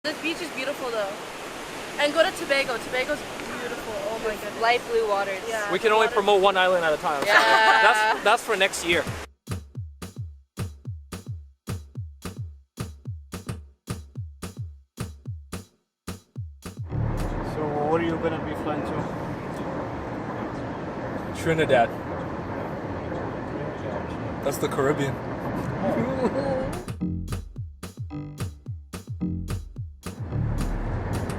This beach is beautiful though. And go to Tobago. Tobago's beautiful. Oh my goodness. Light blue waters. Yeah, we can only promote one island at a time. Yeah. So that's for next year. So what are you gonna be flying to? Trinidad. That's the Caribbean.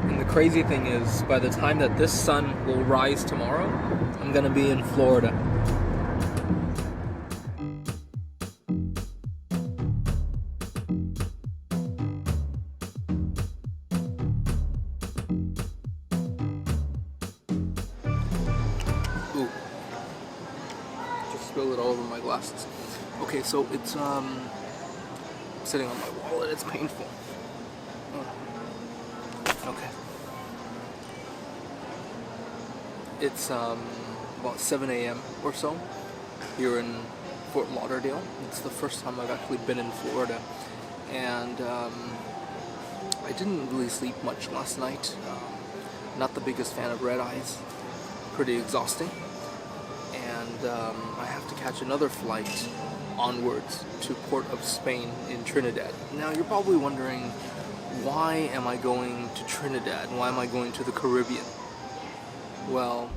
And the crazy thing is, by the time that this sun will rise tomorrow, I'm gonna be in Florida. Ooh. Just spilled it all over my glasses. Okay, so it's sitting on my wallet, it's painful. Okay. It's about 7 a.m. or so here in Fort Lauderdale. It's the first time I've actually been in Florida, and I didn't really sleep much last night. Not the biggest fan of red eyes. Pretty exhausting. And I have to catch another flight onwards to Port of Spain in Trinidad. Now you're probably wondering, why am I going to Trinidad? Why am I going to the Caribbean? Well,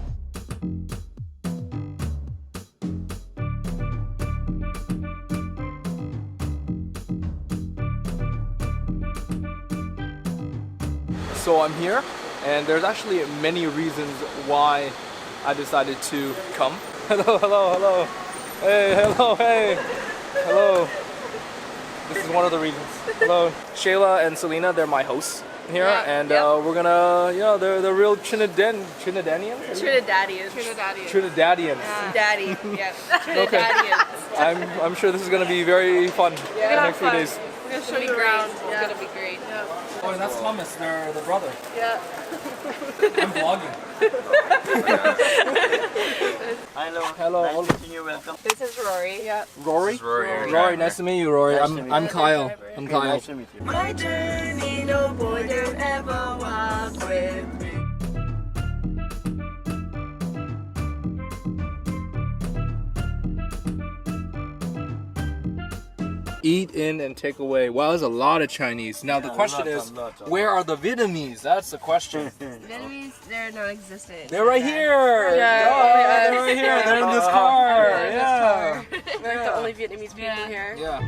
so I'm here, and there's actually many reasons why I decided to come. Hello, hello, hello. Hey, hello, hey. Hello. This is one of the reasons. Hello. Shayla and Seleena, they're my hosts here, and we're gonna, they're the real Trinidadians? Trinidadians. Trinidadians. Yeah. Daddy. Yeah. Okay. Trinidadians. I'm sure this is gonna be very fun in the next few days. We're gonna show you around. It's gonna be great. Yeah. Oh, and that's Thomas, they're the brother. Yeah. I'm vlogging. Hello. Hello. Nice meeting you. Welcome. This is Rory. Yeah. Rory? Rory. Rory, nice to meet you, Rory. Nice to meet I'm you. Kyle. I'm Kyle. Nice to meet you. My journey, no border ever walk with me. Eat in and take away. Wow, there's a lot of Chinese. Now the question is, where are the Vietnamese? That's the question. Vietnamese, they're non-existent. They're right here. Yeah. They're right here. They're in this car. Yeah. We're the only Vietnamese people here. Yeah.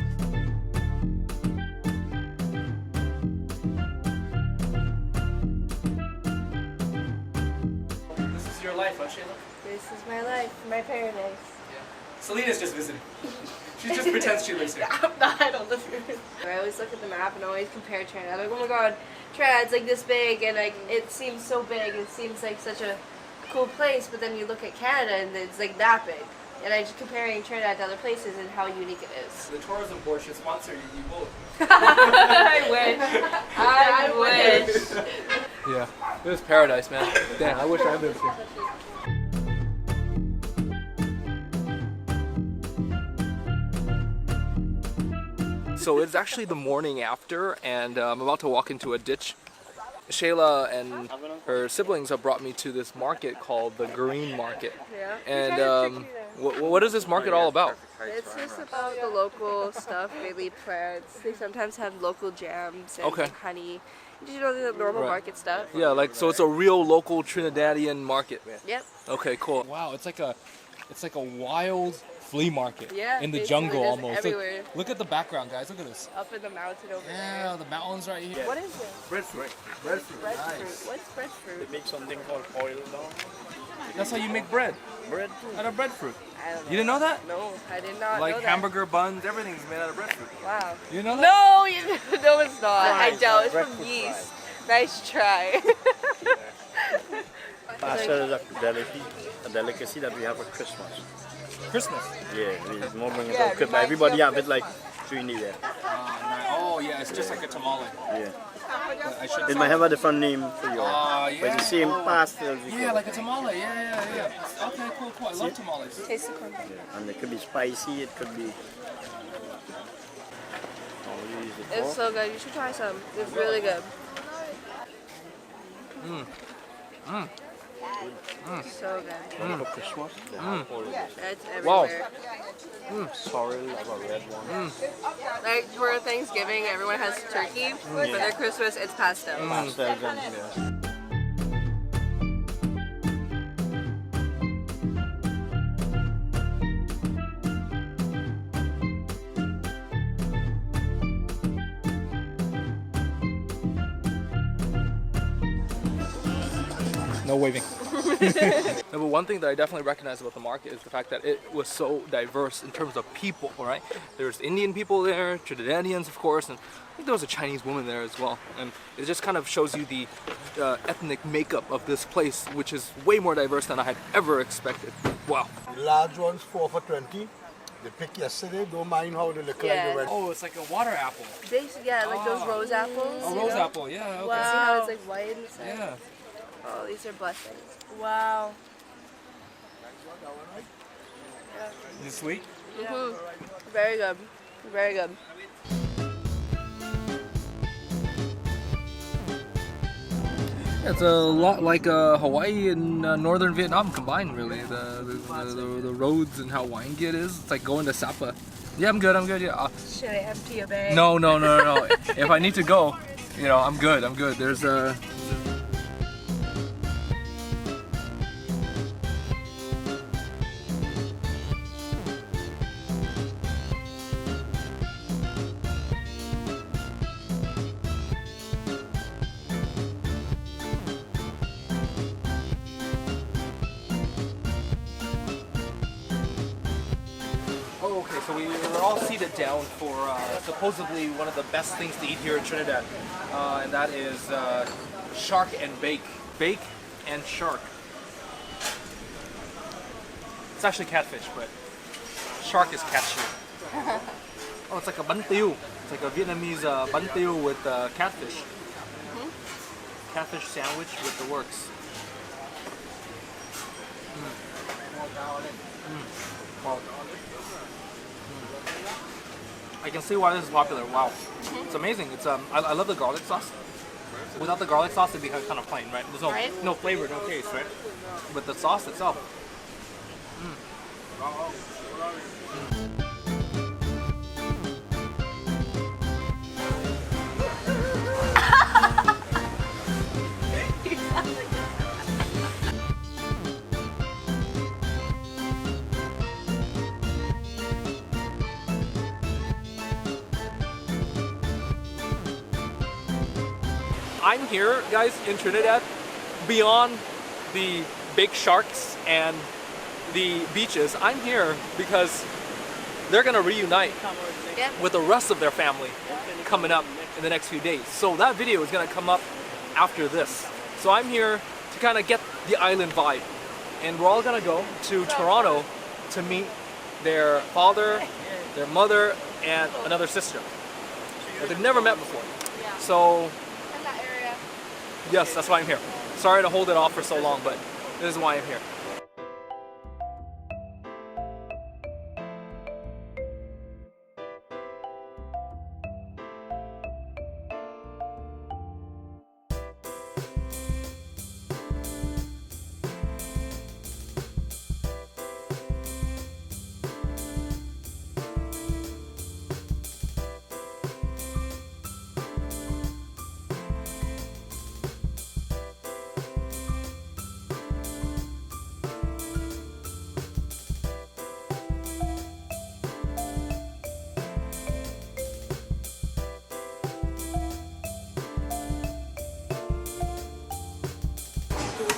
This is your life, huh, Shayla? This is my life, my paradise. Yeah. Selena's just visiting. She just pretends she lives here. I don't live here. I always look at the map and always compare Trinidad. Like, oh my god, Trinidad's like this big, and like it seems so big. It seems like such a cool place, but then you look at Canada and it's like that big. And I'm just comparing Trinidad to other places and how unique it is. The tourism board should sponsor you both. I wish. I wish. Yeah. It was paradise, man. Damn, I wish I lived here. So it's actually the morning after, and I'm about to walk into a ditch. Shayla and her siblings have brought me to this market called the Green Market. Yeah. And what is this market all about? It's just about the local stuff, really plants. They sometimes have local jams and honey. Did you know the normal market stuff? Yeah, like so it's a real local Trinidadian market. Yep. Okay, cool. Wow, it's like a wild flea market in the basically jungle just almost. everywhere. Look at the background, guys. Look at this. Up in the mountain over there. Yeah, the mountains right here. What is it? Breadfruit. Breadfruit. Breadfruit. What's breadfruit? They make something called oil now. That's how you make bread. Breadfruit. Out of breadfruit. I don't know. You didn't know that? No, I did not Like know that. hamburger buns, everything's made out of breadfruit. Wow. You know that? No, no, it's not. I don't. It's from breadfruit yeast. Nice try. Pasta is a delicacy that we have for Christmas. Christmas. Yeah, we normally about Christmas. Everybody have it like Trinidad. Oh yeah, it's just like a tamale. Yeah. I should It might have a different name for you. yeah. But it's the same pasta. Yeah, like a tamale. Yeah. Okay, cool. I love tamales. Taste the corn. And it could be spicy, it could be... It's so good. You should try some. It's really good. For Christmas. It's Wow. everywhere. Sorry, I got a red one. Like for Thanksgiving, everyone has turkey. For their Christmas, it's pasta. Pastels and yeah. No waving. No, but one thing that I definitely recognize about the market is the fact that it was so diverse in terms of people, right? There's Indian people there, Trinidadians, of course, and I think there was a Chinese woman there as well. And it just kind of shows you the ethnic makeup of this place, which is way more diverse than I had ever expected. Wow. The large ones 4 for 20. They picked yesterday. Don't mind how they look like Yeah. they went. Oh, it's like a water apple. Yeah, like those rose apples. A you rose know? apple, yeah. Okay. See how it's like white inside? Yeah. Oh, these are blessings. Wow. Is it sweet? Mm-hmm. Very good. Very good. It's a lot like Hawaii and northern Vietnam combined, really. The roads and how windy it is. It's like going to Sapa. Yeah, I'm good. Yeah. Should I empty your bag? No. If I need to go, you know, I'm good. There's a. Oh, okay, so we were all seated down for supposedly one of the best things to eat here in Trinidad, and that is shark and bake. Bake and shark. It's actually catfish, but shark is catfish. Oh, it's like a bánh tiêu. It's like a Vietnamese bánh tiêu with catfish. Catfish sandwich with the works. Wow. I can see why this is popular. Wow, it's amazing. It's I love the garlic sauce. Without the garlic sauce, it'd be kind of plain, right? There's no flavor, no taste, right? But the sauce itself. I'm here, guys, in Trinidad, beyond the big sharks and the beaches. I'm here because they're gonna reunite with the rest of their family coming up in the next few days. So that video is gonna come up after this. So I'm here to kind of get the island vibe. And we're all gonna go to Toronto to meet their father, their mother, and another sister that they've never met before. So yes, that's why I'm here. Sorry to hold it off for so long, but this is why I'm here.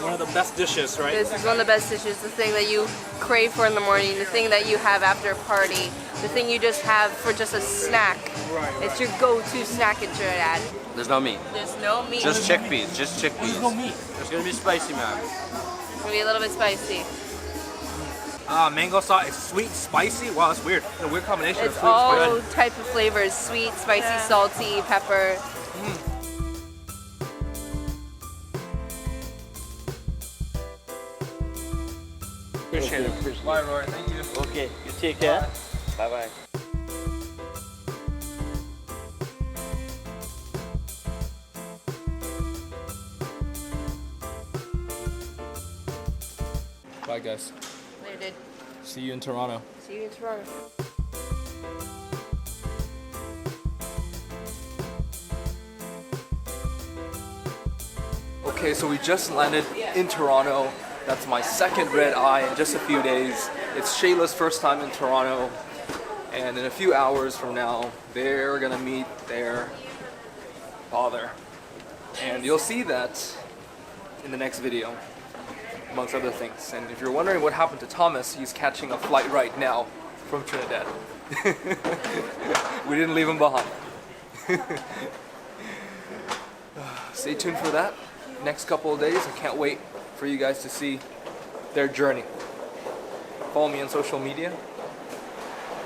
One of the best dishes, right? This is one of the best dishes, the thing that you crave for in the morning, the thing that you have after a party, the thing you just have for just a snack. Right. It's your go-to snack in Trinidad. There's no meat. There's no meat. Just chickpeas. Just chickpeas. There's no meat. It's gonna be spicy, man. It's gonna be a little bit spicy. Mango sauce, it's sweet, spicy. Wow, that's weird. A weird combination It's of sweet and all spicy. type of flavors, sweet, spicy, salty, pepper. Appreciate it. Bye, Rory. Thank you. Okay, you take care. Bye bye. Bye, guys. Later, dude. See you in Toronto. See you in Toronto. Okay, so we just landed in Toronto. That's my second red eye in just a few days. It's Shayla's first time in Toronto. And in a few hours from now, they're gonna meet their father. And you'll see that in the next video, amongst other things. And if you're wondering what happened to Thomas, he's catching a flight right now from Trinidad. We didn't leave him behind. Stay tuned for that. Next couple of days, I can't wait for you guys to see their journey. Follow me on social media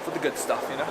for the good stuff, you know?